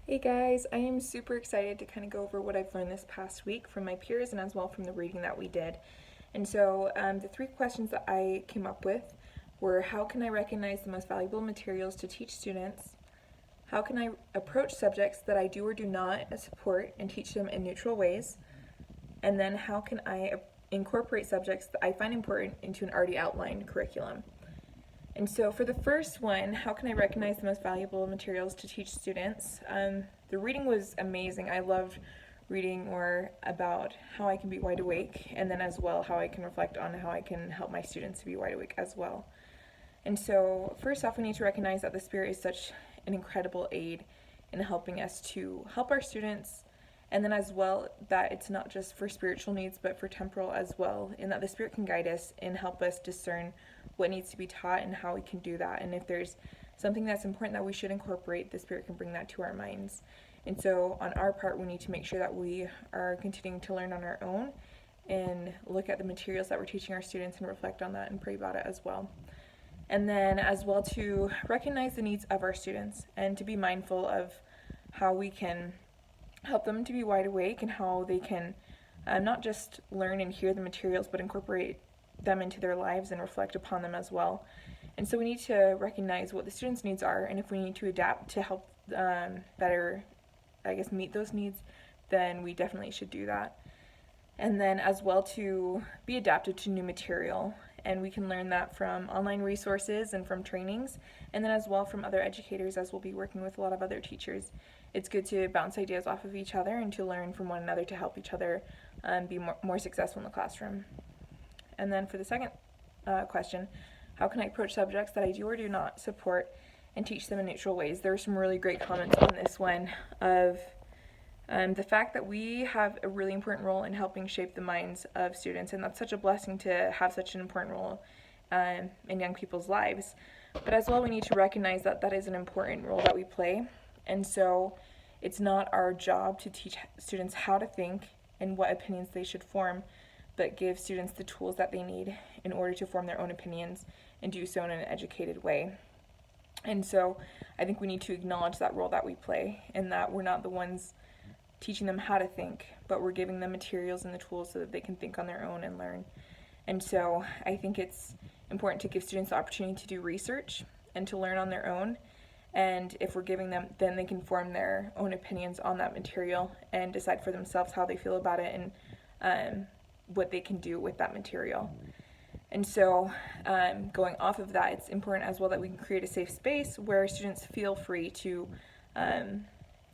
Hey guys, I am super excited to kind of go over what I've learned this past week from my peers and as well from the reading that we did. The three questions that I came up with were: how can I recognize the most valuable materials to teach students? How can I approach subjects that I do or do not support and teach them in neutral ways? And then how can I incorporate subjects that I find important into an already outlined curriculum? And so for the first one, how can I recognize the most valuable materials to teach students? The reading was amazing. I loved reading more about how I can be wide awake, and then as well how I can reflect on how I can help my students to be wide awake as well. And so first off, we need to recognize that the Spirit is such an incredible aid in helping us to help our students, and then as well that it's not just for spiritual needs but for temporal as well, in that the Spirit can guide us and help us discern what needs to be taught and how we can do that. And if there's something that's important that we should incorporate, the Spirit can bring that to our minds. And so on our part, we need to make sure that we are continuing to learn on our own and look at the materials that we're teaching our students and reflect on that and pray about it as well. And then as well to recognize the needs of our students and to be mindful of how we can help them to be wide awake and how they can not just learn and hear the materials but incorporate them into their lives and reflect upon them as well. And so we need to recognize what the students' needs are, and if we need to adapt to help better, meet those needs, then we definitely should do that. And then as well to be adapted to new material, and we can learn that from online resources and from trainings, and then as well from other educators, as we'll be working with a lot of other teachers. It's good to bounce ideas off of each other and to learn from one another to help each other be more successful in the classroom. And then for the second question, how can I approach subjects that I do or do not support and teach them in neutral ways? There are some really great comments on this one of the fact that we have a really important role in helping shape the minds of students, and that's such a blessing to have such an important role in young people's lives. But as well, we need to recognize that that is an important role that we play, and so it's not our job to teach students how to think and what opinions they should form, but give students the tools that they need in order to form their own opinions and do so in an educated way. And so I think we need to acknowledge that role that we play, and that we're not the ones teaching them how to think, but we're giving them materials and the tools so that they can think on their own and learn. And so I think it's important to give students the opportunity to do research and to learn on their own. And if we're giving them, then they can form their own opinions on that material and decide for themselves how they feel about it and what they can do with that material. And so going off of that, it's important as well that we can create a safe space where students feel free to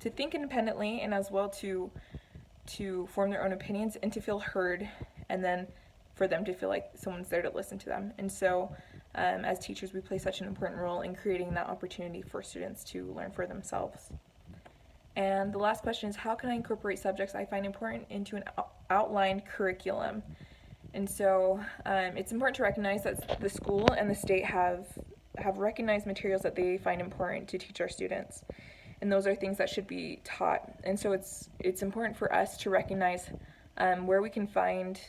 think independently, and as well to form their own opinions and to feel heard, and then for them to feel like someone's there to listen to them. And so as teachers, we play such an important role in creating that opportunity for students to learn for themselves. And the last question is, how can I incorporate subjects I find important into an outlined curriculum? And so it's important to recognize that the school and the state have recognized materials that they find important to teach our students, and those are things that should be taught. And so it's important for us to recognize where we can find,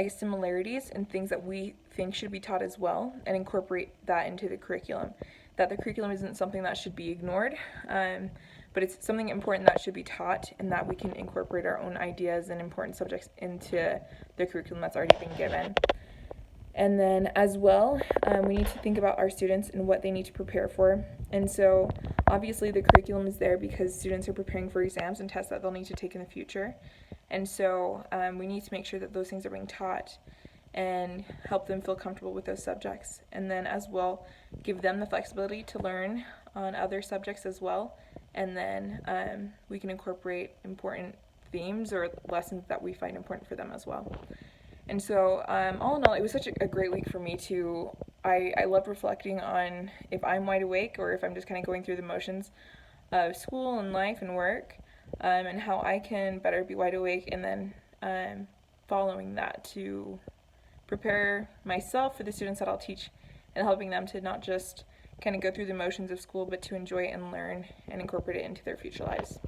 similarities and things that we think should be taught as well, and incorporate that into the curriculum. That the curriculum isn't something that should be ignored, but it's something important that should be taught, and that we can incorporate our own ideas and important subjects into the curriculum that's already been given. And then as well, we need to think about our students and what they need to prepare for. And so obviously the curriculum is there because students are preparing for exams and tests that they'll need to take in the future. And so we need to make sure that those things are being taught and help them feel comfortable with those subjects. And then as well, give them the flexibility to learn on other subjects as well. And then we can incorporate important themes or lessons that we find important for them as well. And so all in all, it was such a great week for me too. I love reflecting on if I'm wide awake or if I'm just kind of going through the motions of school and life and work, and how I can better be wide awake, and then following that to prepare myself for the students that I'll teach, and helping them to not just kind of go through the motions of school, but to enjoy it and learn and incorporate it into their future lives.